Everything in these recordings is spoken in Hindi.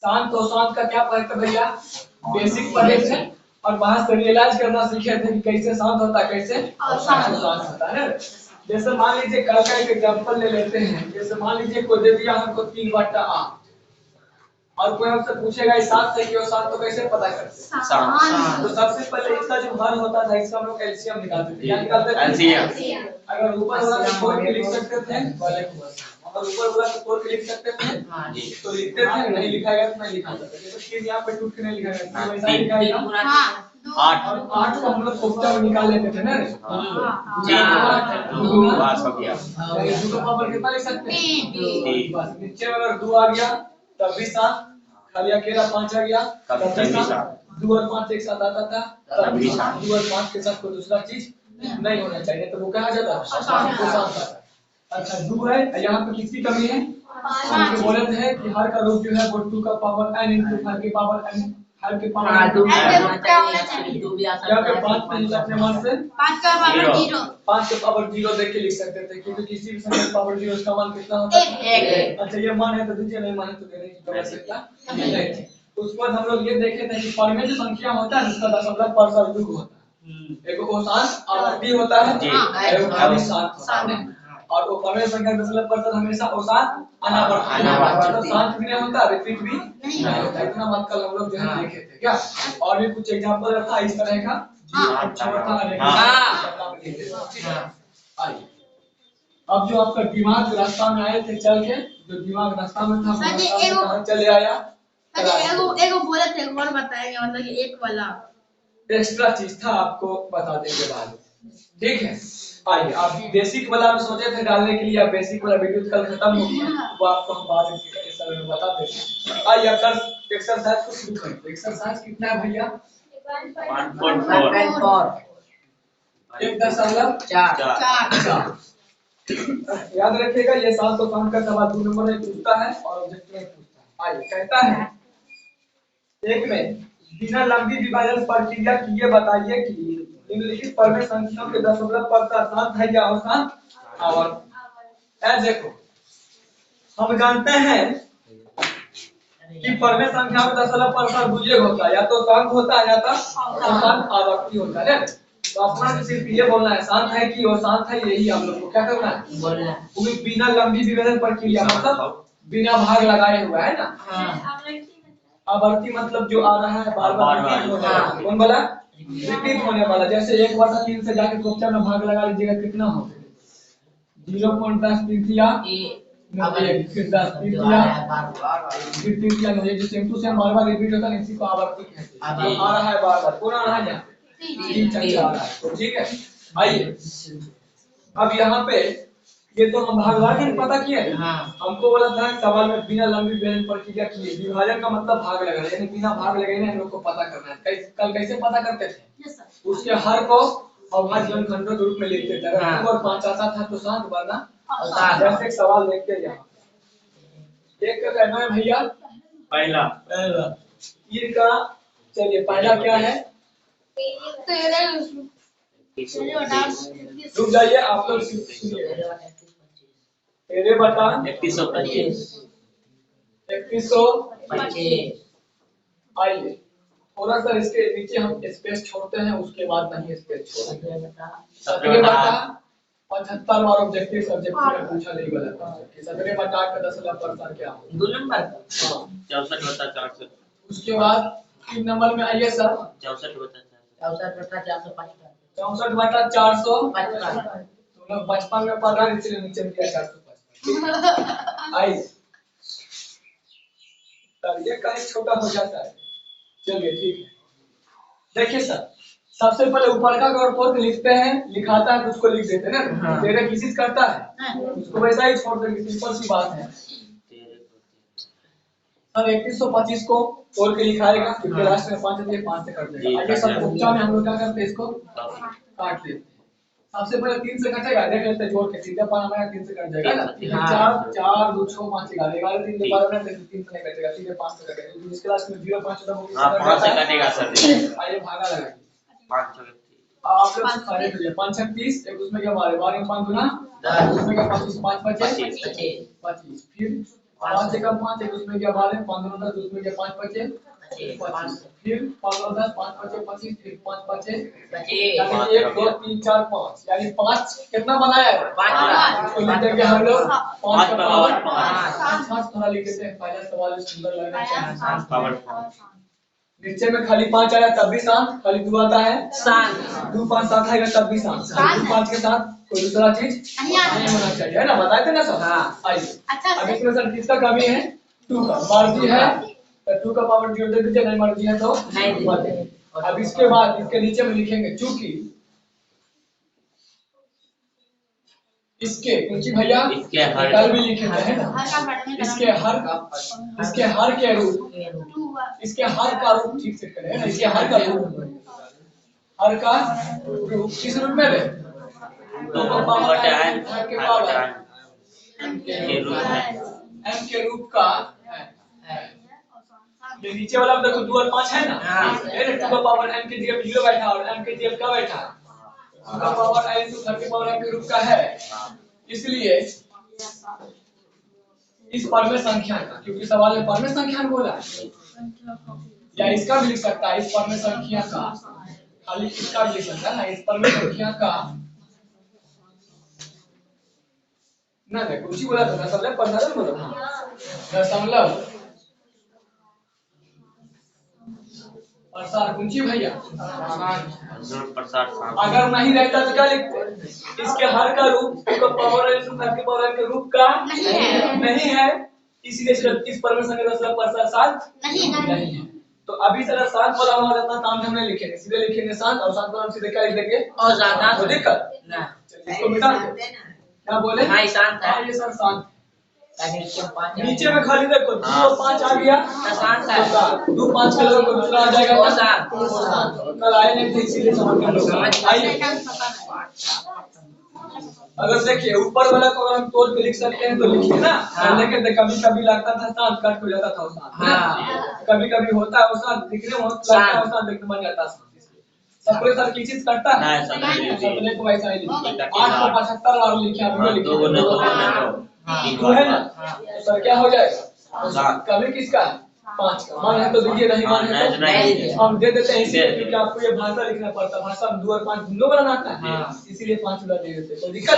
शांत और शांत का क्या फर्क है भैया? बेसिक पढ़े थे और वहां से रियलाइज करना सीखे थे कि कैसे शांत होता है, कैसे शांत होता है। जैसे मान लीजिए कल का एक एग्जांपल ले लेते हैं। जैसे मान लीजिए कोई दे दिया हमको 3/8 और कोई हमसे पूछेगा इस 7 से क्यों 7 तो कैसे पता करते? तो सबसे पहले इसका जो हल होता था इसका हम लोग एलसीएम निकालते थे। क्या निकालते थे? एलसीएम। अगर ऊपर वाला को तोड़ के लिख सकते थे, अगर ऊपर वाला को तोड़ के लिख सकते थे तो लिखते थे, नहीं लिखा गया तो नहीं लिखा जाता। जैसे 3 यहाँ पे टूट के नहीं लिखा गया तो वैसा लिखा गया 8 को हम लोग कोफ्ता में निकाल लेते थे ना। दूसरा पावर कितना लिख सकते हैं? बस नीचे अगर 2 आ गया तब भी 7, खाली अकेला 5 आ गया तब भी 7। 2 और 5 एक साथ आता था तब भी 7। 2 और 5 के साथ कोई दूसरा चीज नहीं होना चाहिए तो वो कहा जाता है। अच्छा 2 है, यहाँ पे किसकी कमी है? हमको बोले थे कि हर का रूट जो है वो 2 का पावर n into हर के पावर n, हर के पावर क्या पे 5 पे अपने मान से 5 का पावर 0, 5 के पावर 0 देख के लिख सकते थे क्योंकि किसी भी संख्या का पावर 0 इसका मान कितना होता है? 1। अच्छा ये मान है तो दीजिए, नहीं मान है तो देने की आवश्यकता नहीं है। उसके बाद हम लोग ये देखे थे कि फॉर्म में जो संख्या होता है उसका दशमलव परसेंट युग होता है। एक कोसांत आवर्ती होता है, एक अभिशांत होता है और वो फॉर्म संख्या दशमलव परसेंट हमेशा औसत अनावर्ती मतलब शांत भी नहीं होता, रिपीट भी नहीं होता। इतना बात कल हम लोग जो है देखे थे क्या। और भी कुछ एग्जांपल रखा इस तरह का आइए। अब जो आपका दिमाग रास्ता में आए थे चल के, जो दिमाग रास्ता में था कहाँ चले आया? एगो बोले थे और बताएंगे मतलब कि एक वाला एक्स्ट्रा चीज था आपको बता देंगे बाद में, ठीक है। आइए आप बेसिक वाला में सोचे थे डालने के लिए, बेसिक वाला वीडियो कल खत्म हो गया वो आपको हम बाद में बता देंगे। आइए अब कल एक्सरसाइज को शुरू करें। एक्सरसाइज कितना है भैया? 1.4 1.4 याद रखिएगा ये 7 और 5 का सवाल 2 नंबर में पूछता है और ऑब्जेक्टिव में पूछता है। आइए कहता है एक में बिना लंबी विभाजन प्रक्रिया किए बताइए कि निम्नलिखित परमेय संख्याओं के दशमलव परता शांत है या अशांत आवर्त। ऐ देखो हम जानते हैं कि परमेय संख्याओं का दशमलव परता दूजे होता है, या तो शांत होता है या तो अशांत आवर्ती होता है। तो अपना तो सिर्फ ये बोलना है शांत है कि अशांत है, यही हम लोग को क्या करना है बोलना है। वो भी बिना लंबी विभाजन प्रक्रिया मतलब बिना भाग लगाए हुआ है ना। आवर्ती मतलब जो आ रहा है बार बार रिपीट होने वाला। कौन बोला? रिपीट होने वाला। जैसे 1/3 से जाके कोफ्ता में भाग लगा लीजिएगा कितना हो? 0.10 तृतीया फिर 10 तृतीया फिर तृतीया में जो सेम टू सेम बार बार रिपीट होता है इसी को आवर्ती कहते हैं। आ रहा है बार बार कौन आ रहा है यहाँ 3 चक्कर आ रहा है तो ठीक है। आइए अब यहाँ पे ये तो हम भागवा के पता किए हमको बोला था सवाल में बिना लंबी विभाजन प्रक्रिया किए। विभाजन का मतलब भाग लगाना, यानी बिना भाग लगाए हम लोग को पता करना है। कल कैसे पता करते थे? उसके हर को अभाज्य खंडों के रूप में लिखते थे। अगर 2 और 5 आता था तो शांत वरना जैसे एक सवाल देखते हैं यहाँ एक का कहना है भैया पहला तीर का। चलिए पहला क्या है? रुक जाइए आप लोग सुनिए। 3125 आइए थोड़ा सा इसके नीचे हम स्पेस छोड़ते हैं, उसके बाद नहीं स्पेस छोड़ते हैं। 17 और ऑब्जेक्टिव सब्जेक्ट में पूछा नहीं गलत कि 17/8 का दशमलव परता क्या हो? 2 नंबर 64/400। उसके बाद 3 नंबर में आइए सर 64/455 64/455 तो लोग 55 में पढ़ रहा है इसलिए नीचे में दिया 455। आइए तब ये कहीं छोटा हो जाता है। चलिए ठीक है देखिए सर सबसे पहले ऊपर का अगर फोर्थ लिखते हैं लिखाता है तो उसको लिख देते हैं ना। तेरे किसी करता है उसको वैसा ही छोड़ देंगे, सिंपल सी बात है। सर 3125 को तोड़ के लिखाएगा क्योंकि लास्ट में 5 दिए 5 से कर देगा। आगे सब उपचार में हम लोग क्या करते हैं इसको काट लेते हैं। सबसे पहले 3 से कटेगा देख लेते हैं जोड़ के सीधा पाना में 3 से कट जाएगा ना। 4 4 2 6 5 11 3 के बाद में 3 से नहीं कटेगा सीधे 5 से कटेगा। इस क्लास में 0 5 5 से कटेगा सर। आइए भागा लगाइए 5 आप लोग सारे करिए 5 6 30 एक उसमें क्या मारे 12 5 गुना 10 उसमें क्या 25 5 25 25 फिर 5 से कम 5 है, उसमें क्या 12, 15 10, उसमें क्या 5 बचे 25, फिर 15 10, 5 बचे 25, फिर 5 बचे 25, यानी 1 2 3 4 5, यानी 5 कितना बनाया है 5, तो लिख देंगे हम लोग 5 का पावर 5 थोड़ा लिख देते हैं, पहला सवाल सुंदर लग रहा है 5 पावर 5 नीचे में खाली 5 आया तब भी शांत, खाली 2 आता है शांत, 2 5 7 आएगा तब भी शांत, 2 5 के साथ कोई दूसरा चीज नहीं होना चाहिए, है ना, बताए थे ना सब। आइए अब इसमें सर किसका कमी है 2 का, मर्जी है तो 2 का पावर 0 दे दीजिए, नहीं मर्जी है तो नहीं मत दीजिए। अब इसके बाद इसके नीचे में लिखेंगे चूंकि इसके कुंची भैया इसके हर कल भी लिखेंगे है ना, इसके हर के रूप, इसके हर का रूप ठीक से करें ना, इसके हर का रूप, हर का रूप किस रूप में है 2 का पावर m के पावर के रूप में m के रूप का है। ये नीचे वाला में देखो 2 और 5 है ना, है ना, 2 का पावर m के जगह 0 बैठा और m के जगह क्या बैठा, 2 का पावर n तो 3 के पावर m के रूप का है, इसलिए इस परमेय संख्या का, क्योंकि सवाल में परमेय संख्या बोला है, या इसका भी लिख सकता है, इस परमेय संख्या का, खाली इसका भी लिख सकता है ना, इस परमेय संख्या का ना ना कुछ ही बोला था, दशमलव प्रसारण बोला था, दशमलव प्रसार कुंची भैया प्रसार अगर नहीं रहता तो क्या लिखते, इसके हर का रूप 2 का पावर n 3 के पावर n के रूप का नहीं है, इसलिए सिर्फ इस परमेय संख्या का दशमलव प्रसार शांत नहीं है। तो अभी से अगर शांत वाला हमारा इतना काम हम नहीं लिखेंगे, सीधे लिखेंगे शांत, और शांत वाला हम सीधे क्या लिख देंगे और ज्यादा, तो दिक्कत ना, इसको मिटा दो, क्या बोले हां शांत है, ये सर शांत, नीचे में खाली देखो 2 और 5 आ गया तो शांत है, 2 5 के लोग को दूसरा आ जाएगा तो शांत, कल आए नहीं थे इसीलिए समझ आइए। अगर देखिए ऊपर वाला को अगर हम तोड़ के लिख सकते हैं तो लिखिए ना, लेकिन कभी कभी लगता था शांत, कट हो जाता था वो शांत, कभी कभी होता है वो शांत, दिखने में लगता है वो शांत, लेकिन बन जाता है शांत, सबको सर की चीज करता है सबने को वैसा ही लिखा 875 और लिखा अभी लिखा दो है ना, तो सर क्या हो जाएगा कभी किसका 5 का, मान है तो दीजिए, नहीं मान है तो नहीं, हम दे देते हैं इसलिए क्योंकि आपको ये भाषा लिखना पड़ता है, भाषा में 2 और 5 दोनों बनाना आता है, इसीलिए 5 उड़ा दे देते हैं, कोई दिक्कत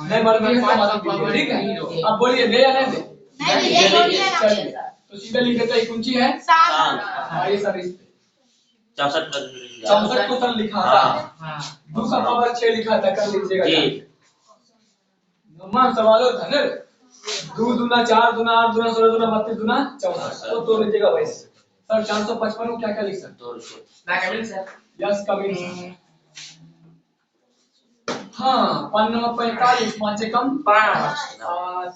नहीं मर्जी है तो ठीक है, अब बोलिए ले या नहीं दे, चलिए तो सीधे लिख देते हैं कुंची है आइए सर इस 64 को सर लिखा था 2 का पावर 6 लिखा था, कर लीजिएगा नंबर सवालों था ना, 2 दूना 4 दूना 8 दूना 16 दूना 32 दूना 64, तो तोड़ लीजिएगा वैसे सर 455 को क्या क्या लिख सकते ना कमिंग सर, यस कमिंग, हाँ 5 9 45 5 से कम 5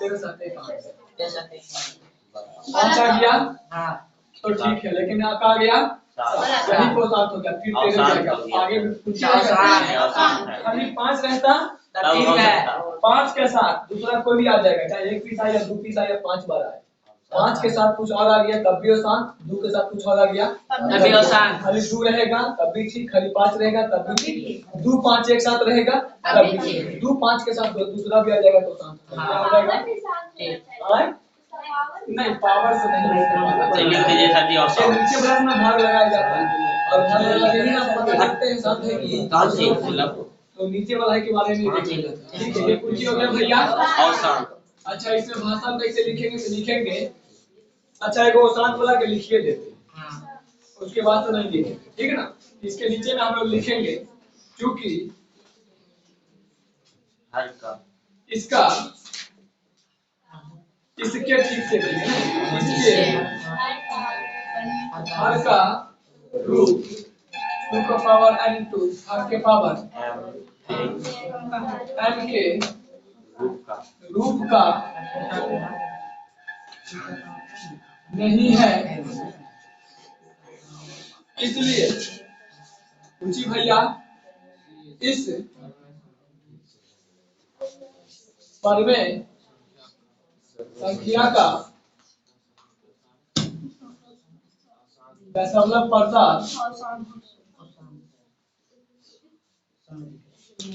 13 7 5 आ गया हाँ तो ठीक है, लेकिन यहाँ का आ गया यही को साथ हो गया, फिर 13 जाएगा आगे कुछ खाली 5 रहता ठीक है, 5 के साथ दूसरा कोई भी आ जाएगा, चाहे 1 पीस आए या 2 पीस आए या 5 बार आए, 5 के साथ कुछ और आ गया तब भी आसान, 2 के साथ कुछ और आ गया तब भी आसान, खाली 2 रहेगा तब भी ठीक, खाली 5 रहेगा तब भी ठीक, 2 5 एक साथ रहेगा तब भी ठीक, 2 5 के साथ दूसरा भी आ जाएगा तो आसान, क्या हो जाएगा नहीं पावर से नहीं लिख दीजिए सर जी, और नीचे ब्लॉक में भाग लगाया जाता है, और भाग लगाने में आप पता करते हैं साथ है कि कौन सी मतलब तो नीचे वाला के बारे में देखेंगे, ठीक है, ये कुछ हो गया भैया औसान, अच्छा इसमें भाषा कैसे लिखेंगे तो लिखेंगे, अच्छा एक शांत वाला के लिखिए देते हैं, उसके बाद तो नहीं लिखेंगे, ठीक है ना, इसके नीचे में हम लोग लिखेंगे क्योंकि हर का इसका इसके ठीक से इसके हर का रूप 2 का पावर n 2 हर के पावर m के रूप का नहीं है, इसलिए पूछी भैया इस परमेय संख्या का दशमलव प्रसार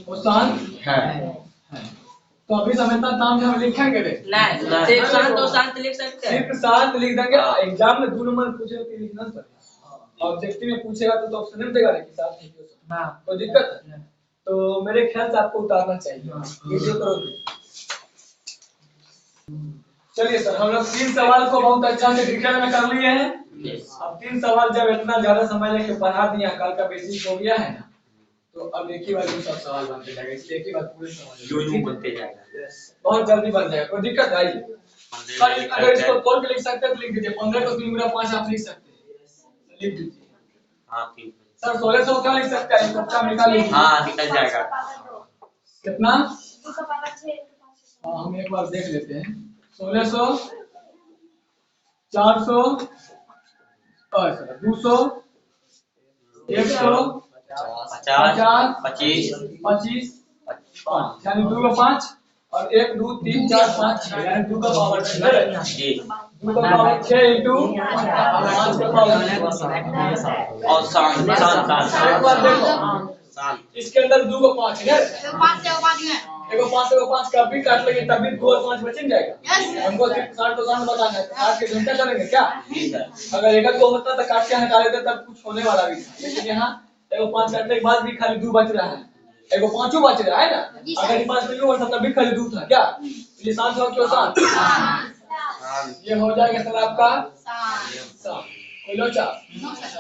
आसान है, तो अभी समेता नाम हम लिखेंगे रे नहीं सिर्फ शांत और शांत लिख सकते हैं। सिर्फ शांत लिख देंगे। एग्जाम में 2 नंबर पूछेगा तो लिखना पड़ेगा। ऑब्जेक्टिव में पूछेगा तो ऑप्शन नहीं देगा कि साथ लिखिए। हां कोई दिक्कत है तो मेरे ख्याल से आपको उतारना चाहिए। ये जो करोगे। चलिए सर हम लोग 3 सवाल को बहुत अच्छा से डिटेल में कर लिए हैं। अब 3 सवाल जब इतना ज्यादा समय लेके पढ़ा दिया, कल का बेसिक हो गया है ना, तो अब एक ही बार में सब सवाल बनते जाएगा। इसलिए एक ही बार पूरे सवाल यूं बनते जाएगा। बहुत जल्दी बन जाएगा। कोई दिक्कत है? सर अगर इसको तोड़ के लिख सकते हैं तो लिख दीजिए। 15 को 3 गुना 5 आप लिख सकते हैं। लिख दीजिए। हां ठीक है सर 1600 क्या लिख सकते हैं? कच्चा निकाल लीजिए। हां निकल जाएगा। कितना? हां हम एक बार देख लेते हैं। 1600 400 और 200 100 50 25 25 5 यानी 2 का 5 और 1 2 3 4 5 6 यानी 2 का पावर 6 है जी 2 का पावर 6 इंटू 5 का पावर और शांत एक बार देखो शांत इसके अंदर 2 का 5 है। एगो 5 से एगो 5 में एगो 5 का भी काट लेंगे तभी 2 और 5 बच जाएगा। हमको सिर्फ 60 तो 60 बताना है। काट के घंटा करेंगे क्या? जी सर। अगर एक दो होता तो काट के हटा लेते तब कुछ होने वाला भी था। लेकिन यहाँ एगो 5 काटने के बाद भी खाली 2 बच रहा है। एगो 5 बच रहा है ना। अगर 5 नहीं होता तब भी खाली 2 था क्या? ये 7 हो क्यों 7? ये हो जाएगा सर आपका 7। कोई लोचा?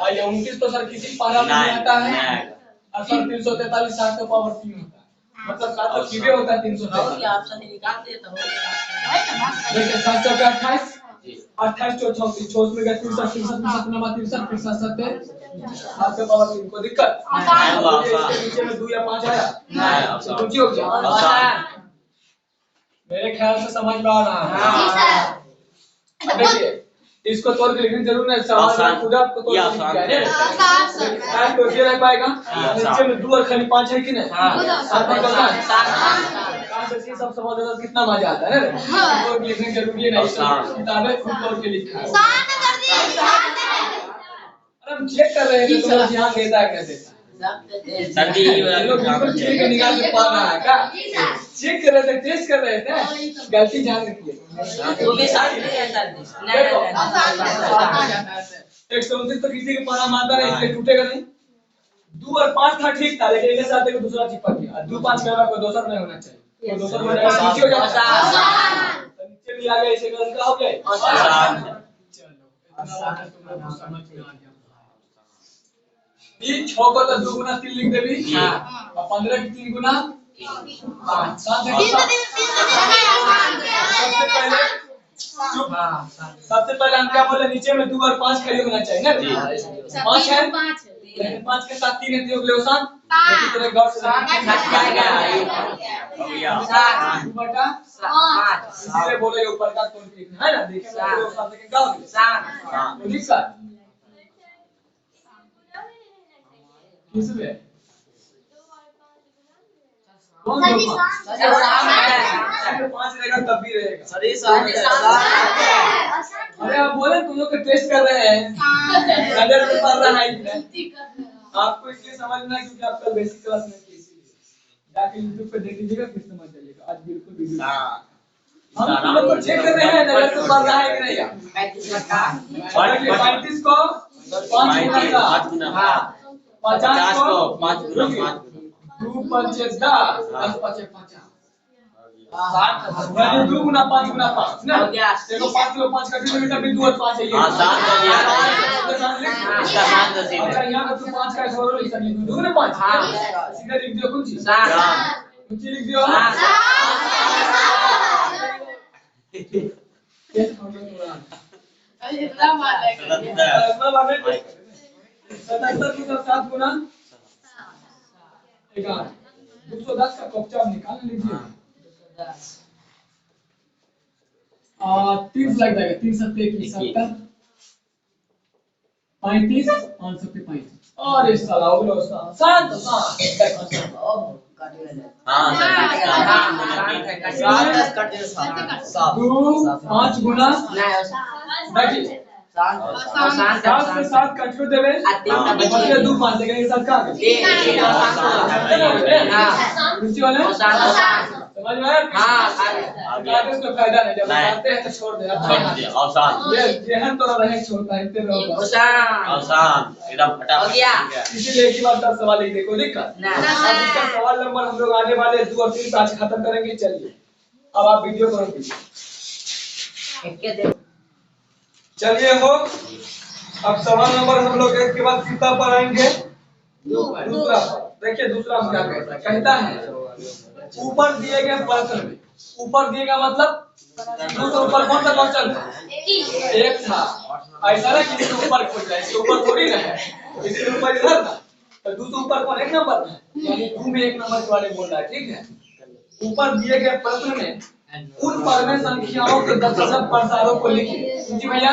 आइए 29 तो सर किसी पारा में नहीं आता है। और सर 343 7 का पावर 3 होता है। मतलब 7 तो सीधे होता है 343। ऑप्शन निकाल दिए तो हो गया। देखिए 7 चौके 28 28 चौ 34 34 में गया 63 67 नंबर 63 67 आपके पावर 3 को दिक्कत इसके नीचे में 2 या 5 आया नहीं कुछ हो गया। मेरे ख्याल से समझ में आ रहा है। देखिए इसको तोड़ के लिखने जरूर है। सवाल पूरा आपको तोड़ के लिखना है। टाइम तो ये रह पाएगा। नीचे में 2 और खाली 5 है कि नहीं? 7 निकलता है। कहां से ये सब समझ आता कितना मजा आता है ना। तोड़ के लिखने जरूरी नहीं। किताबें खुद तोड़ के लिखा है। अरे हम चेक कर रहे हैं तो लोग ध्यान देता है कैसे सर जी लोग बिल्कुल चेक के निकाल के पढ़ रहा है क्या? चेक कर रहे थे टेस्ट कर रहे थे। गलती ध्यान रखिए। वो भी शांत है सर जी। देखो 129 तो किसी के पढ़ा माता नहीं इसलिए टूटेगा नहीं। 2 और 5 था ठीक था लेकिन इसके साथ एक दूसरा चिपक गया। 2 5 का कोई दूसरा नहीं होना चाहिए। कोई दूसरा हो जाएगा नीचे हो जाएगा। नीचे भी आ गया इसे का हो गया आसान। चलो इतना बात तुम लोग को समझ में आ गया। ये 6 को तो 2 गुना 3 लिख दे भी। और 15 की 3 गुना 5 सबसे पहले हम क्या बोले नीचे में 2 और 5 खड़ी होना चाहिए ना। 5 है 5 के साथ 3 है तो ले आसान। इसी तरह गौर से हो गया 2 बटा 5 इसलिए बोले ऊपर का कौन लिखना है ना। देखिए लोग साथ लेके क्या हो गया तो लिख सर किसमें कौन दो 5 रहेगा तब भी रहेगा। अरे आप बोले तुम लोग टेस्ट कर रहे हैं नजर में पड़ रहा है कि आपको इसलिए समझना है क्योंकि आपका बेसिक क्लास में जाके YouTube पे देख लीजिएगा फिर समझ जाइएगा। आज बिल्कुल वीडियो हम तुम लोग को चेक कर रहे हैं नजर से पड़ रहा है कि नहीं। 35 को 5 गुना 50 को 5 गुना 2 5 10 10 5 50 यानी 2 गुना 5 गुना 5 ना। देखो 5 को 5 का किलोमीटर भी 2 और 5 है ये। हां 7 हो गया इसका 7 का सीधा। अच्छा यहां पे 5 का छोड़ो लिख सकते 2 गुना 5 सीधा लिख दियो कुछ कुछ लिख दियो। इतना मार लेगा 77 को 7 गुना 11 210 का कॉपचा निकाल लीजिए। 30 लग जाएगा 3 7 21 70 35 5 7 35 और इस साला हो गया शांत शांत हां सर 2 5 गुना देखिए शांत और शांत सात से सात कंफ्यूज देवे बचले दो पांच देंगे एक साथ का तीन और शांत हाँ रुचि वाले और शांत समझ में आया हाँ आगे उसका फायदा नहीं जब आते हैं तो छोड़ दे आसान ये जेहन तो रहे छोड़ता है इतने रहो और शांत आसान एकदम हो फटाफट गया इसीलिए एक ही बार 10 सवाल लिख दे कोई दिक्कत ना अब इसका सवाल नंबर हम लोग आने वाले 2 और 3 आज खत्म करेंगे चलिए अब आप वीडियो करो कीजिए एक के दे चलिए हो अब सवाल नंबर हम लोग एक के बाद कितना पर आएंगे दूसरा देखिए दूसरा हम क्या कहता है ऊपर दिए गए प्रश्न में ऊपर दिए गया मतलब दूसरे ऊपर कौन सा क्वेश्चन था एक था ऐसा ना कि इसके ऊपर खोज जाए इसके ऊपर थोड़ी ना है इसके ऊपर इधर था तो दूसरे ऊपर कौन एक नंबर था यानी तू में एक नंबर के बारे में बोल रहा है ठीक है ऊपर दिए गए प्रश्न में उन परमेय संख्याओं के दशमलव प्रसारों को लिखिए जी भैया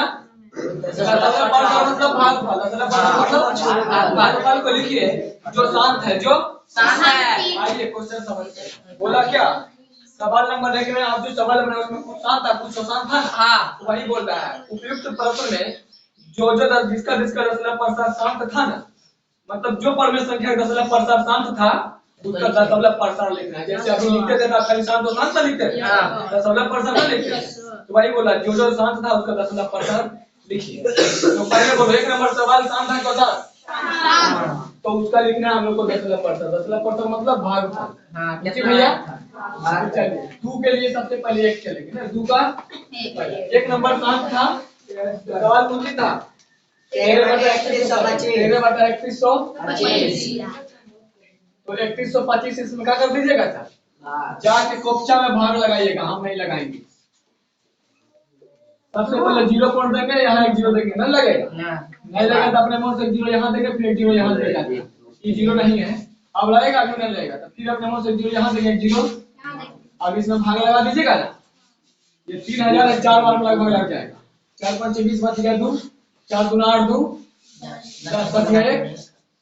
दशमलव प्रसार मतलब भागफल दशमलव प्रसार मतलब भागफल को लिखिए जो शांत है जो शांत है आइए क्वेश्चन समझते हैं बोला क्या सवाल नंबर देख रहे हैं आप जो सवाल बनाए उसमें कुछ शांत था कुछ अशांत था हाँ वही बोल रहा है उपयुक्त प्रश्न में जो जिसका दशमलव प्रसार शांत था ना मतलब जो परमेय संख्या का दशमलव प्रसार शांत था उसका दशमलव प्रसार लिखना है जैसे अभी लिखते थे ना खाली शांत और शांत लिखते थे दशमलव प्रसार ना लिखते तो वही बोला जो शांत था उसका दशमलव प्रसार लिखिए तो पहले बोलो एक नंबर सवाल शांत था क्वेश्चन तो उसका लिखना है हम लोग को दशमलव प्रसार मतलब भागफल हाँ ठीक है भैया चलिए 2 के लिए सबसे पहले एक चलेंगे ना 2 का एक नंबर शांत था सवाल कौन सी था 13/3125 तो 3125 इसमें क्या कर दीजिएगा सर जाके कोपचा में भाग लगाइएगा हम नहीं लगाएंगे सबसे पहले 0 पॉइंट देंगे यहाँ एक 0 देंगे नहीं लगेगा नहीं लगेगा तो अपने मन से 0 यहाँ देंगे फिर एक 0 यहाँ देगा ये 0 नहीं है अब लगेगा क्यों नहीं लगेगा तो फिर अपने मन से 0 यहाँ देंगे एक 0 अब इसमें भाग लगा दीजिएगा ना ये 3000 है 4 बार में लगभग लग जाएगा 4 5 20 बच गया 2 4 2 8 2 10 बच गया 1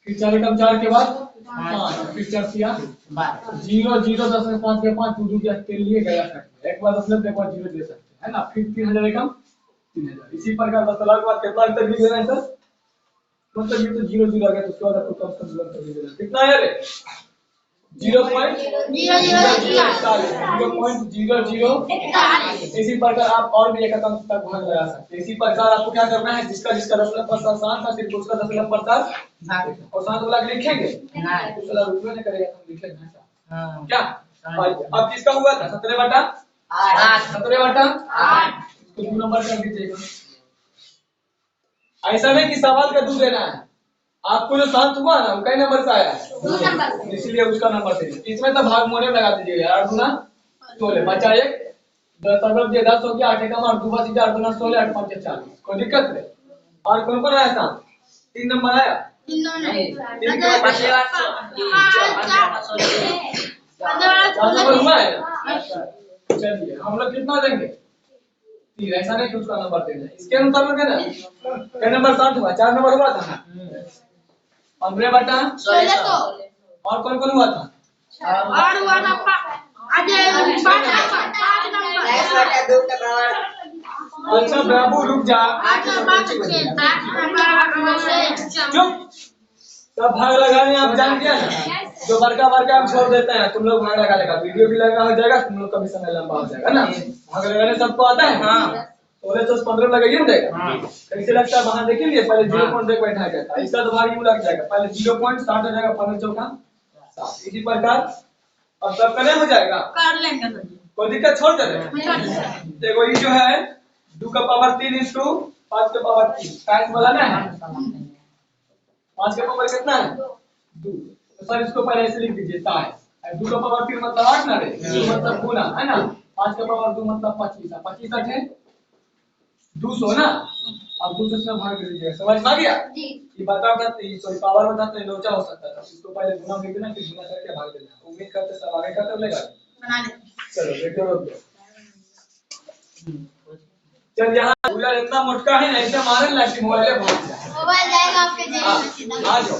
फिर 4 कम 4 के बाद 5 फिर 4 किया 0 0 10 में 5 के 5 2 के तेल लिए गया सकते एक बार 10 में एक बार 0 दे सकते हैं है ना फिर 3000 कम 3000 इसी प्रकार 10 लाख बाद कितना तक भी देना है सर मतलब ये तो 0 0 आ गया तो उसके बाद आपको कम से कम कर देना कितना है रे 0.00 इसी प्रकार आप और भी एक अंक तक भाग लगा सकते हैं इसी प्रकार आपको क्या करना है जिसका दशमलव प्रसार शांत था सिर्फ उसका दशमलव प्रसार और शांत वाला लिखेंगे दूसरा रुपये नहीं करेगा हम लिख लेंगे क्या अब किसका हुआ था 17/8 17/8 तो 2 नंबर कर दीजिएगा ऐसा नहीं कि सवाल का 2 देना है आपको जो शांत हुआ ना वो कई नंबर से आया है इसलिए उसका नंबर दे इसमें तो भाग मोने में लगा दीजिएगा यार 2 16 बचा एक 10 हो गया 8 कम 8 2 बच गया 8 2 16 8 5 40 कोई दिक्कत नहीं और कौन कौन आया था 3 नंबर आया 3 के बाद 4 नंबर हुआ है चलिए हम लोग कितना देंगे 3 ऐसा नहीं कि उसका नंबर देना इसके अनुसार में देना क्या नंबर 7 हुआ 4 नंबर हुआ था ना 15/16 और कौन कौन हुआ था और हुआ ना आज 5 नंबर अच्छा बाबू रुक जा चुप सब भाग लगाने आप जान गया ना जो बड़का हम छोड़ देते हैं तुम लोग भाग लगा लेगा वीडियो भी लगा हो जाएगा तुम लोग का भी समय लंबा हो जाएगा ना भाग लगाने सबको आता है हाँ 16 15 लगाइए ना देगा कैसे लगता है वहां देखेंगे पहले 0 पॉइंट देख बैठा जाता है इसका तो भाग यूं लग जाएगा पहले 0 पॉइंट स्टार्ट हो जाएगा 15 चौका 7 इसी प्रकार और सब कने हो जाएगा कर लेंगे सर कोई दिक्कत छोड़ दे देखो ये जो है 2 का पावर 3 into 5 का पावर 3 टाइम्स वाला ना है 5 का पावर कितना है 2 तो सर इसको पहले ऐसे लिख दीजिए ताई 2 का पावर 3 मतलब 8 ना रे 2 मतलब गुना है ना 5 का पावर 2 मतलब 25 25 है 200 ना अब 200 से भाग कर दीजिएगा समझ में आ गया जी ये बताता है सॉरी पावर बताते हैं लोचा हो सकता है इसको पहले गुना में देना फिर गुना करके भाग देना उम्मीद करते सब आगे का कर लेगा बना ले चलो देखो रुक चल यहाँ कूलर इतना मोटका है ना ऐसे मारे लाठी मोबाइल भाग जाए मोबाइल जाएगा आपके जेब में सीधा आ जाओ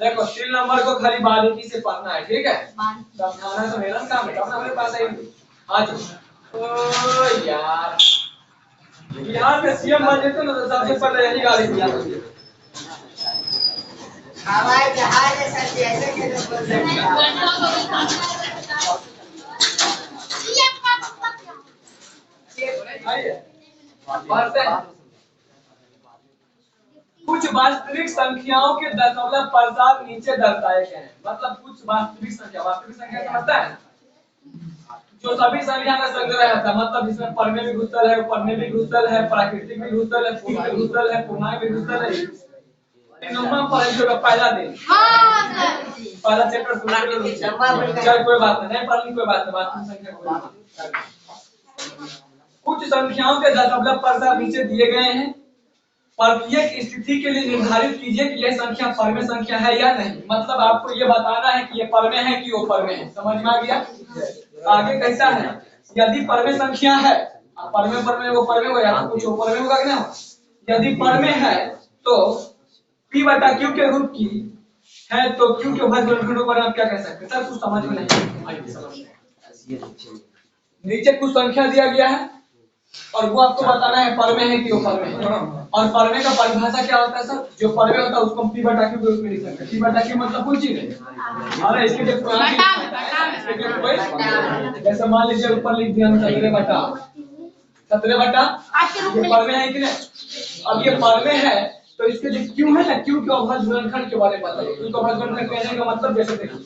देखो 3 नंबर को खाली बारीकी से पढ़ना है ठीक है समझाना तो मेरा काम है अपना मेरे पास है आ जाओ ओ यार बिहार में सीएम बन जेते ना तो सबसे पहले यही गाड़ी दिया करते। हवाई जहाज ऐसे कैसे बोल रहे आइए पढ़ते हैं। कुछ वास्तविक संख्याओं के दशमलव प्रसार नीचे दर्शाए गए हैं। मतलब कुछ वास्तविक संख्या समझता है जो सभी संख्या का संग्रह रहता है। मतलब इसमें परमे भी घुसल है, परमे भी घुसल है, प्राकृतिक भी घुसल है, फूल भी घुसल है, पूर्णांक भी घुसल है। नंबर पढ़ेंगे का पहला दिन पहला चैप्टर चल कोई बात नहीं पढ़नी कोई बात नहीं वास्तविक संख्या कोई बात नहीं। कुछ संख्याओं के दशमलव प्रसार नीचे दिए गए हैं। प्रत्येक स्थिति के लिए निर्धारित कीजिए कि यह संख्या परमे संख्या है या नहीं। मतलब आपको ये बताना है कि ये परमे है कि वो परमे है। समझ में आ गया? आगे कैसा है, यदि परमे संख्या है, परमे परमे वो परमे हो या कुछ वो परमे होगा कि नहीं। यदि परमे है तो p बटा q के रूप की है तो q के भाज्य गुणनखंड पर आप क्या कह सकते हैं? सर कुछ समझ में नहीं। नीचे कुछ संख्या दिया गया है और वो आपको बताना है परमे है कि वो परमे है। और परमे का परिभाषा क्या होता है सर? जो परमे होता है उसको हम p बटा q के रूप में लिख सकते हैं। p बटा q मतलब कुछ चीज है। अरे इसके लिए जैसे मान लीजिए ऊपर लिख दिया 17 बटा ये परमे है कि नहीं। अब ये परमे है तो इसके जो क्यों है ना, क्यों के अभाज्य गुणनखंड के बारे में बताइए। क्यों के अभाज्य गुणनखंड कहने का मतलब जैसे देखिए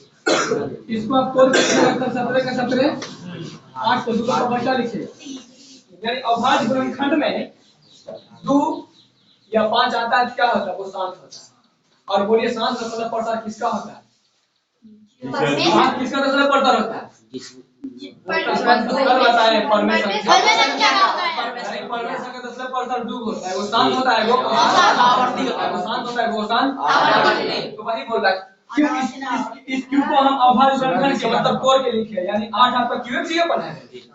इसको आप तोड़ के 17 का 17 8 को 2 का बचा लिखिए। यानी अभाज्य गुणनखंड में 2 या 5 आता है क्या होता है? वो शांत होता है। और बोलिए शांत दशमलव प्रसार किसका होता है? किसका दशमलव प्रसार होता है? बताए परमे संख्या परमे संख्या दशमलव प्रसार 2 होता है। वो शांत होता है, वो आवर्ती होता है। वो शांत होता है, वो शांत आवर्ती। तो वही बोल रहा है क्यों इस क्यू को हम अभाज्य गुणनखंड के मतलब तोड़ के लिखे। यानी 8 आपका क्यू है बना है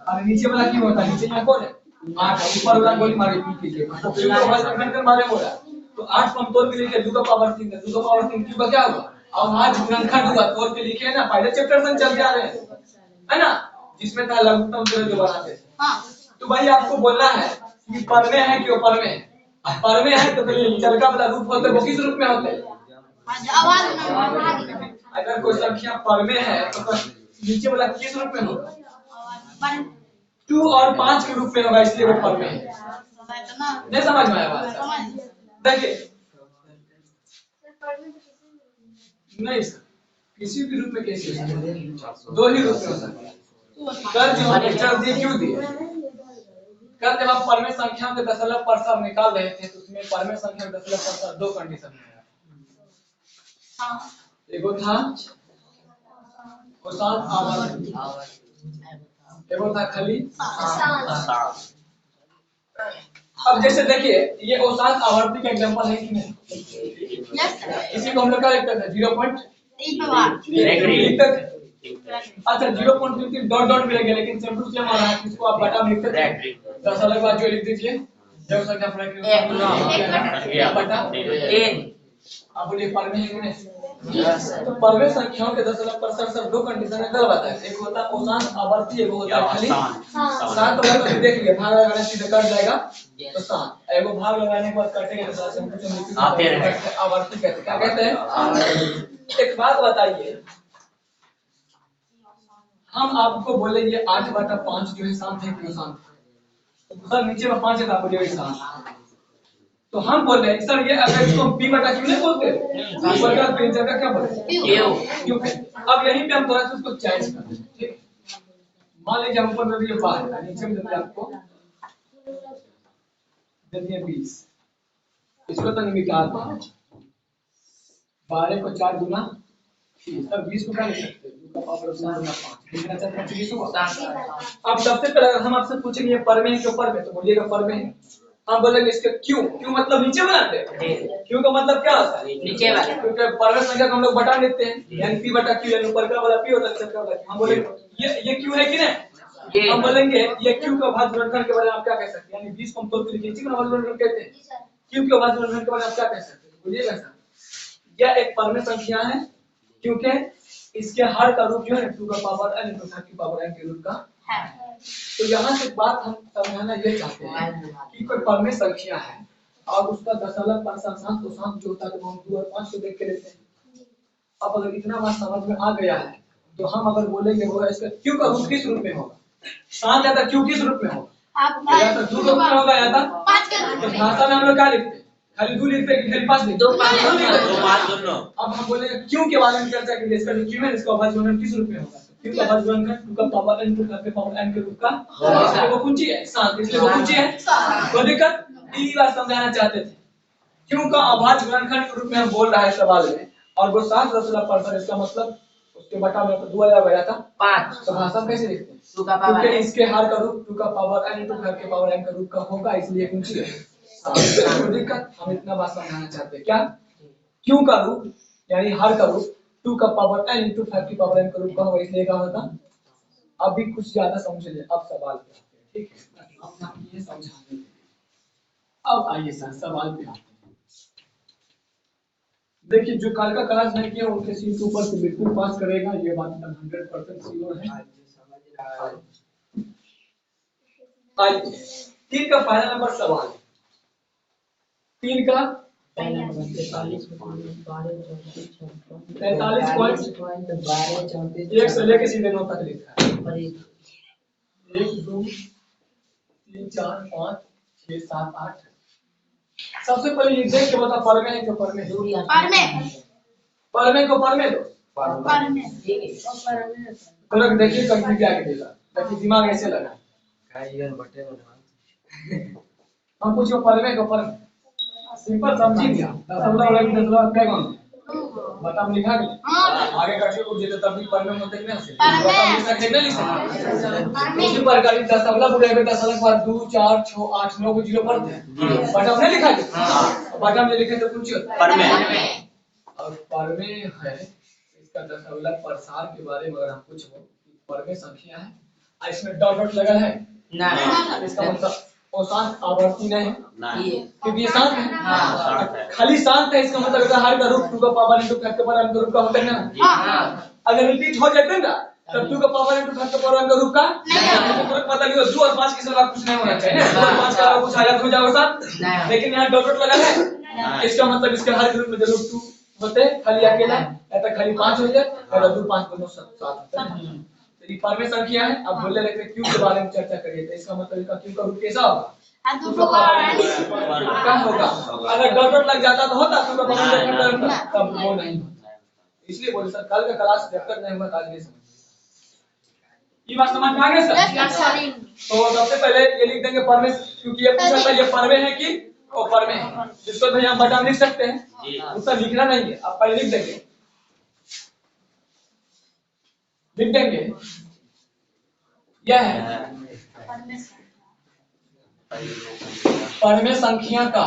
और नीचे वाला क्यों होता है? नीचे में कौन है? 8 ऊपर वाला गोली मारे पी के मतलब क्यू को अभाज्य गुणनखंड के बारे में बोला। तो 8 को हम तोड़ के लिखे 2 का पावर 3 है। 2 का पावर 3 क्यू का क्या हुआ? अभाज्य गुणनखंड हुआ। तोड़ के लिखे ना, पहले चैप्टर में चल जा रहे हैं है ना, जिसमें था लघुत्तम जो बनाते थे। तो भाई आपको बोलना है कि परमे है कि वो परमे है। परमे है तो फिर चलका वाला रूप होते वो किस रूप में होते हैं? अगर कोई संख्या परमे है तो नीचे वाला किस रूप में होगा? 2 और 5 के रूप में होगा, इसलिए वो परमे है। नहीं समझ में आया बात? देखिए नहीं सर, किसी भी रूप में कैसे हो सकता है? 2 ही रूप में हो सकता है। कल जो हम लेक्चर दिए क्यों दिए? कल जब हम परमे संख्या के दशमलव प्रसार निकाल रहे थे तो उसमें परमे संख्या के दशमलव प्रसार 2 कंडीशन में है। एगो था औसत आवर्ती, एगो था खाली। अब जैसे देखिए ये औसत आवर्ती का एग्जांपल है कि नहीं? इसी को हम लोग क्या लिखते थे? 0.3 लिखते थे। अच्छा 0.33 डॉट डॉट मिलेगा, लेकिन सेम टू सेम आ रहा है। इसको आप बटा में लिखते थे। दशमलव बाद जो लिख दीजिए जब संख्या बटा 3। अब बोलिए परमे है कि नहीं? तो परमे संख्याओं के दशमलव प्रसार सब 2 कंडीशन में गलत आता है। एक होता है औसत आवर्ती, एक होता है खाली शांत। तो अगर देख लिए भाग लगाने से कट जाएगा तो शांत, एगो भाग लगाने के बाद कटेगा तो आवर्ती कहते हैं। क्या कहते हैं? एक बात बताइए, हम आपको बोलेंगे 8/5 जो है शांत है कि शांत है? तो सर नीचे में 5 है, आप बोलिए शांत। तो हम बोल रहे हैं सर ये अगर इसको p बटा क्यों नहीं बोलते? वर्गा पे जगह क्या बोलते? क्यों? अब यहीं पे हम थोड़ा सा उसको चेंज करते हैं। ठीक, मान लीजिए हम ऊपर में ये बाहर नीचे में देते आपको देते 20, इसको तो निकाल 5, 12 को 4 गुना 30, तब 20 को क्या लिख सकते हैं? 2 का पावर 5 कितना चाहते हैं? 20 होगा। अब सबसे पहले हम आपसे पूछेंगे परमे के ऊपर में तो बोलिएगा परमे है। हम बोलेंगे इसके क्यों क्यों मतलब नीचे बनाते हैं। क्यों का मतलब क्या होता है? नीचे वाला। क्योंकि परमे संख्या को हम लोग बटा लेते हैं, यानी p बटा q, यानी ऊपर का वाला p होता है नीचे का वाला q। हम बोलेंगे ये क्यों है कि नहीं? हम बोलेंगे ये q का अभाज्य गुणनखंड के बारे में आप क्या कह सकते हैं? यानी 20 को हम तोड़ के लिखिए, इसी को अभाज्य गुणनखंड कहते हैं। q के अभाज्य गुणनखंड के बारे में आप क्या कह सकते हैं? बोलिएगा सर। यह एक परमे संख्या है क्योंकि इसके हर का रूप जो है 2 का पावर n into 10 की पावर n के रूप का तो यहाँ से बात हम समझाना ये चाहते हैं कि कोई परमेय संख्या है और उसका दशमलव परसेंट तो शांत जो होता है तो हम 2 और 5 को देख के लेते हैं। अब अगर इतना बात समझ में आ गया है तो हम अगर बोलेंगे होगा इसका क्यों का रूप किस रूप में होगा, शांत है तो क्यों किस रूप में होगा, या तो 2 रूप में होगा या तो 5 के रूप तो में। भाषा में हम लोग क्या लिखते हैं, खाली 2 लिखते हैं कि खाली 5 लिखते हैं? 2 5 दोनों। अब हम बोलेंगे क्यों के बारे में चर्चा करिए, इसका जो क्यों है इसका अभाज्य किस रूप में होगा, क्यों का अभाज्य 2 का पावर n 2 का पावर n के रूप का इसलिए वो कुंजी है शांत, इसलिए वो कुंजी है। कोई दिक्कत? यही बात समझाना चाहते थे, क्यों का अभाज्य गुणनखंड के रूप में हम बोल रहा है सवाल में और वो 7.5% इसका मतलब उसके बटा में तो 2 आ गया था 5, तो भाषा में कैसे लिखते हैं 2 का पावर क्योंकि इसके हर का रूप 2 का पावर n into हर के पावर n का रूप का होगा इसलिए कुंजी है। कोई दिक्कत? हम इतना बात समझाना चाहते हैं क्या, क्यों का रूप यानी हर का रूप 2 का पावर n into 5 की पावर n का रूप का होगा इसलिए क्या होता। अभी कुछ ज्यादा समझ ले, अब सवाल पे आते हैं, ठीक है, अब हम ये समझाने हैं। अब आइए सर सवाल पे आते हैं। देखिए जो कल का क्लास नहीं किया उनके सीट ऊपर से बिल्कुल पास करेगा, ये बात एकदम 100% श्योर है। आइए 3 का पहला नंबर सवाल, 3 का 43 पॉइंट 1 से लेके सीधे 9 तक लिखा है। 1 2 3 4 5 6 7 8। सबसे पहले ये देख के बता परमे है कि परमे है, परमे को परमे दो, तो देखिए कंफ्यूज क्या देगा, ताकि दिमाग ऐसे लगा हम पूछो परमे को परमे सिंपल समझी गया, दशमलव वाला दशमलव क्या कौन बता हम लिखा गया आगे करके कुछ देते तब भी परमे में देखना से बता हम लिख सकते नहीं, उसी प्रकार की दशमलव बुलाए में दशमलव के बाद 2 4 6 8 9 को जीरो पढ़ते हैं बटा हमने लिखा है बटा हमने लिखे तो कुछ परमे और परमे है इसका दशमलव प्रसार के बारे में अगर हम पूछो परमे संख्या है और इसमें डॉट डॉट लगा है नहीं, इसका मतलब वो शांत आवर्ती नहीं है क्योंकि ये शांत है, खाली शांत है इसका मतलब हर का रूप 2 का पावर into 5 का पावर n का रूप का होता है ना, अगर रिपीट हो जाते ना तब 2 का पावर into 5 का पावर n का रूप का तुरंत पता नहीं हो 2 और 5 के सिवा कुछ नहीं होना चाहिए ना, 2 और 5 के अलावा कुछ आ जाता हो जाओगे साथ, लेकिन यहाँ डॉट डॉट लगा है इसका मतलब इसके हर ग्रुप में जरूर 2 होते खाली अकेला या तो खाली 5 हो जाए या 2 5 दोनों साथ होते हैं। तो ये परमे संख्या है। अब बोले रहते क्यों के बारे में चर्चा करिए तो इसका मतलब इसका क्यों का रूप कैसा होगा, क्या होगा, अगर डॉट डॉट लग जाता तो होता तो तब वो नहीं होता, इसलिए बोले सर कल का क्लास जब तक नहीं हुआ आज नहीं समझ, ये बात समझ में आ गई सर। तो सबसे पहले ये लिख देंगे परमे, क्योंकि ये पूछा था ये परमे है कि वो परमे है, जिसको भैया हम बटा लिख सकते हैं उसका लिखना नहीं है, आप पहले लिख देंगे यह है परमे संख्या का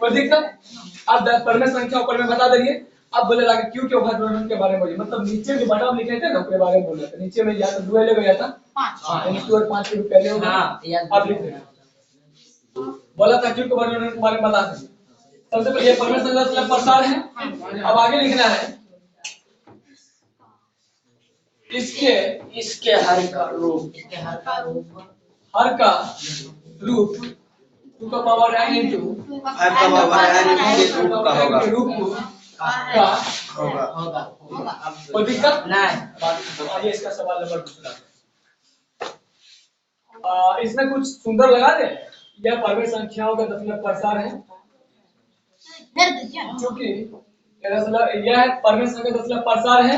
कोई दिक्कत। अब परमे संख्या ऊपर में बता देंगे। अब बोले लगा क्यों के अभाज्य के बारे में बोलिए, मतलब नीचे जो बटा लिखे थे ना उसके बारे में बोल रहे थे, नीचे में या तो 2 ले गया था 5 और 5 के पहले होगा अब लिख देंगे, बोला था क्यों के बारे में बता देंगे। सबसे पहले परमे संख्या का प्रसार है, अब आगे लिखना है इसके हर का रूप, हर का रूप 2 का पावर n into हर का पावर n के रूप का होगा, रूप का होगा। कोई दिक्कत नहीं। आइए इसका सवाल नंबर दूसरा, इसमें कुछ सुंदर लगा दे, यह परमे संख्याओं का दशमलव प्रसार है, क्योंकि यह परमे संख्या का दशमलव प्रसार है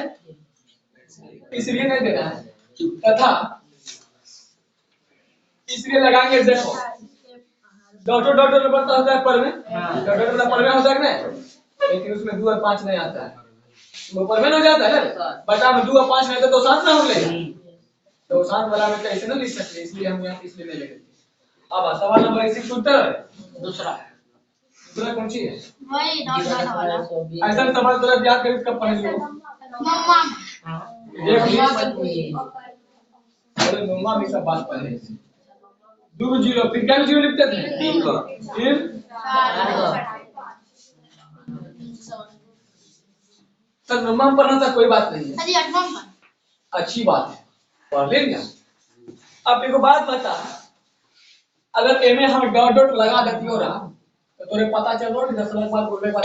इसलिए नहीं देना है, तथा इसलिए लगाएंगे देखो डॉट डॉट डॉट बढ़ता होता है परमे, डॉट डॉट वाला परमे होता है ना, लेकिन उसमें 2 और 5 नहीं आता है, वो परमे हो जाता है ना, बटा में 2 और 5 नहीं आता तो शांत ना हो लेगा, तो शांत वाला में कैसे ना लिख सकते, इसलिए हम यहाँ इसलिए नहीं लिखेंगे। अब सवाल नंबर 6 उत्तर दूसरा कौन सी है, वही डॉट डॉट वाला ऐसा सवाल तुरंत याद करें कब पढ़ेंगे, अरे नोमा में सब बात पढ़े 2 0 फिर क्या 0 लिखते थे फिर सर नंबर में पढ़ना था, कोई बात नहीं है, अजी 8वां में अच्छी बात है, पढ़ लेंगे। अब एक बात बता, अगर एमे हम डॉट डॉट लगा देती हो रहा तो तोरे पता चल रहा कि 10 लाख बाद बोलने का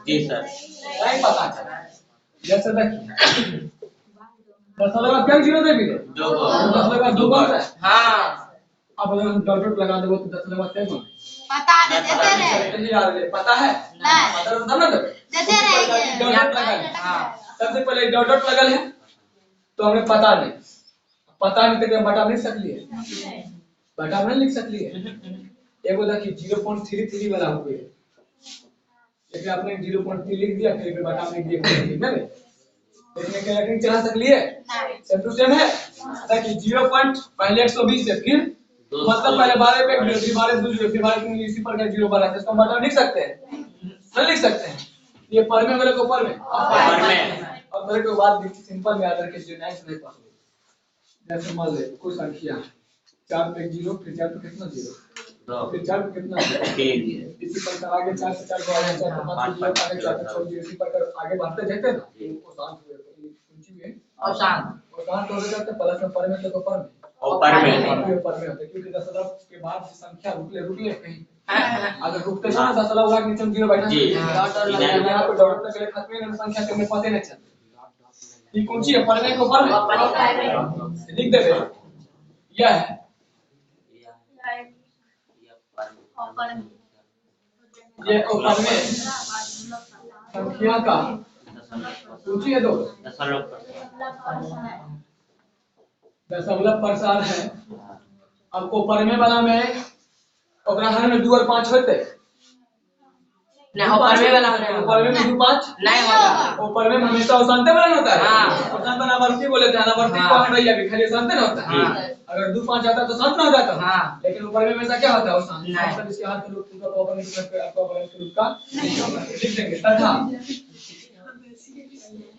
जी सर। नहीं पता चला। जैसे देखिए 10 लाख क्या जीरो दे भी दे, 10 लाख दो कौन सा है? हाँ अब अगर हम डॉट डॉट लगा देंगे तो 10 लाख क्या कौन पता दे देते रहे है? यार पता है, नहीं पता तो ना देते रहे डॉट डॉट लगा है। सबसे पहले डॉट डॉट लगल है तो हमें पता नहीं, पता नहीं तो क्या बटा नहीं सकली है, बटा नहीं लिख सकली है। एगो देखिए 0.33 वाला हो गया, लेकिन आपने 0.3 लिख दिया, फिर बटा नहीं दिया, ठीक है ना? इसमें कैलकुलेटर चला सकली है, सेम टू सेम है। देखिए 0. पहले 120 है, फिर मतलब पहले 12 पे 12 दूसरे फिर 12 की इसी पर का 0 बना है, इसका मतलब लिख सकते हैं, नहीं लिख सकते हैं। ये पर में वाले को पर में और मेरे को बात सिंपल में याद रखे, जो नाइस नहीं पढ़ जैसे मान ले कोई संख्या 4 पे 0, फिर 4 पे कितना 0, फिर 4 पे कितना 3, इसी प्रकार आगे 4 से 4 को आगे 4 पे 5 को आगे 4 पे 6 इसी प्रकार आगे बढ़ते जाते ना, वो शांत हुए ऊंची में और शांत हो जाते प्लस में पर में तो पर में और पर में होता है, क्योंकि 10 लाख के बाद संख्या रुकले कहीं अगर रुकते ना 10 लाख नीचे 0 बैठा जी यहाँ पे डॉट तक खत्म नहीं संख्या के में पता नहीं चलता। ये कौन सी है? पर में को पर में लिख दे यह है ये ऊपर में संख्या का सूची है, 2 दशमलव प्रसार है। अब ऊपर में वाला में ओकरा हर में 2 और 5 होते नहीं, ऊपर में वाला ऊपर में 2 5 नहीं होगा, ऊपर में हमेशा अशांत वाला होता है। हाँ। अशांत अनावर्ती बोले थे, अनावर्ती को हटाइए, अभी खाली अशांत ना होता है। अगर 2 5 आता तो शांत ना हो जाता, हाँ। लेकिन ऊपर में हमेशा क्या होता है? अशांत। नहीं। मतलब इसके हाथ में रूप का पावर नहीं करके आपका बल के रूप का लिख देंगे तथा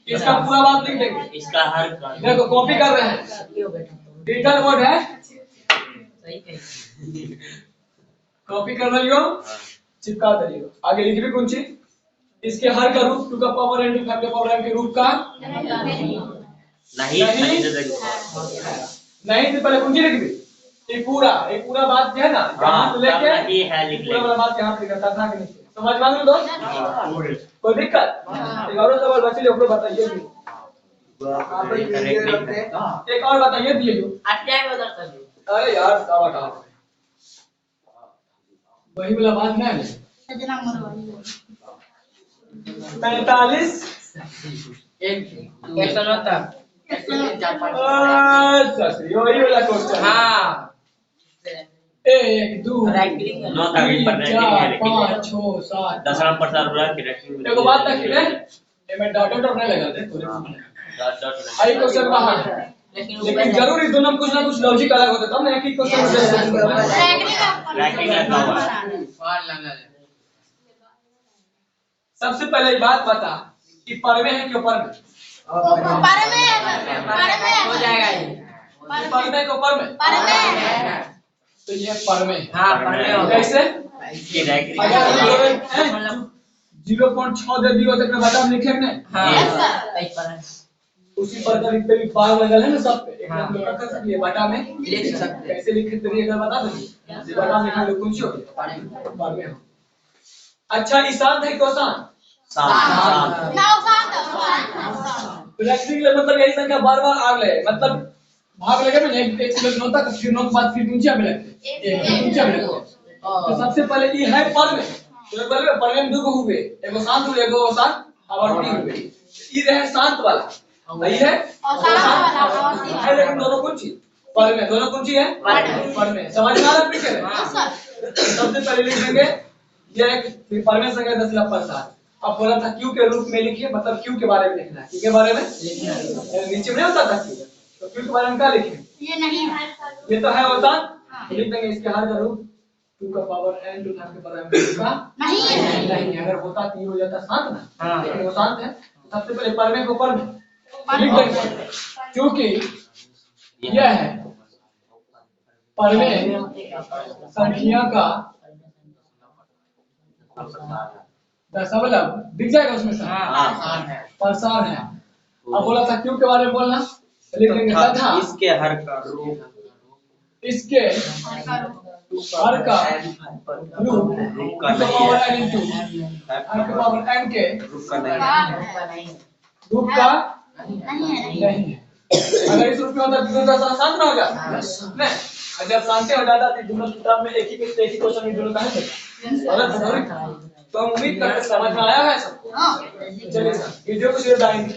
इसका पूरा बात लिख देंगे। इसका हर देखो कॉपी कर रहे हैं, डिजिटल बोर्ड है, कॉपी कर रही हो, चिपका दे हो, आगे लिख भी कौन सी इसके हर का रूप 2 का पावर n 5 का पावर m के रूप का नहीं तो पहले कुंजी लिख दी। ये पूरा बात जो है ना यहाँ से लेके पूरा वाला बात यहाँ पे लिखा था कि नहीं समझ में आ गया दोस्त? कोई दिक्कत? एक और सवाल बचे जो आपको बताइए भी, एक और बताइए दिए जो अरे यार सावा कहा वही वाला बात नहीं है। 45 अच्छा वही वाला क्वेश्चन। हाँ 1 2 3 4 5 6 7 दशमलव प्रसार वाला की एगो बात तक है मैं डॉट डॉट नहीं लगा दे पूरे आई क्वेश्चन बाहर है, लेकिन जरूर इस दोनों में कुछ ना कुछ लॉजिक अलग होता है, तब ना एक ही क्वेश्चन सबसे पहले बात बता कि पर में है क्यों पर में हो जाएगा ये पर में को पर में तो ये पर में हाँ पर में होगा कैसे हाँ 0.6 दे दियो तो बता लिखे ने उसी प्रकार लिखते भी बार लगल है ना सब पे एक हम लोग कर सकते हैं बटा में लिख सकते हैं। कैसे लिखते तरीका बता देंगे बटा में लिखा कौन सी होगी बार में। अच्छा ईशान है तो आसान प्रैक्टिकल मतलब यही संख्या बार-बार आ गए मतलब भाग लगे ना एक से नौ तक फिर 9 के बाद फिर ऊंचा में लगते ऊंचा में लगते तो सबसे पहले ये है पर में तो पहले पर में दो को हुए एगो शांत हुए एगो शांत आवर्ती हुए ये रहे शांत वाला सही है है लेकिन दोनों कौन सी पर में दोनों कौन सी है पर में समझ में आ रहा है पिक्चर। सबसे पहले लिख देंगे ये एक पर में संख्या 10 लाख प्रसार। अब बोला था क्यू के रूप में लिखिए मतलब क्यू के बारे में लिखना है, क्यू के बारे में नीचे में नहीं होता था क्यू तो क्यू के बारे में क्या लिखें ये नहीं है ये तो है होता लिख देंगे इसके हर का रूप 2 का पावर n 2 के पावर m का नहीं अगर होता तो ये हो जाता शांत ना लेकिन वो शांत है। सबसे पहले पर में को पर में लिख देंगे क्योंकि यह है पर में संख्या का क्या सबलब दिख जाएगा उसमें से? परेशान है। अब बोला था क्यों के बारे में बोलना, लिख लेंगे तथा इसके हर का रूप, इसके हर का रूप का नहीं पावर है, n इंटू r के पावर n के रूप का नहीं है। रूप का नहीं है। अगर इस रूप में होता तो दोनों शांत ना हो जाता नहीं। जब शांति हो जाता तो दोनों किताब में एक ही क्वेश्चन में दोनों का है तो हम उम्मीद करते समझ में आया है सबको। चलिए वीडियो को शेयर करेंगे।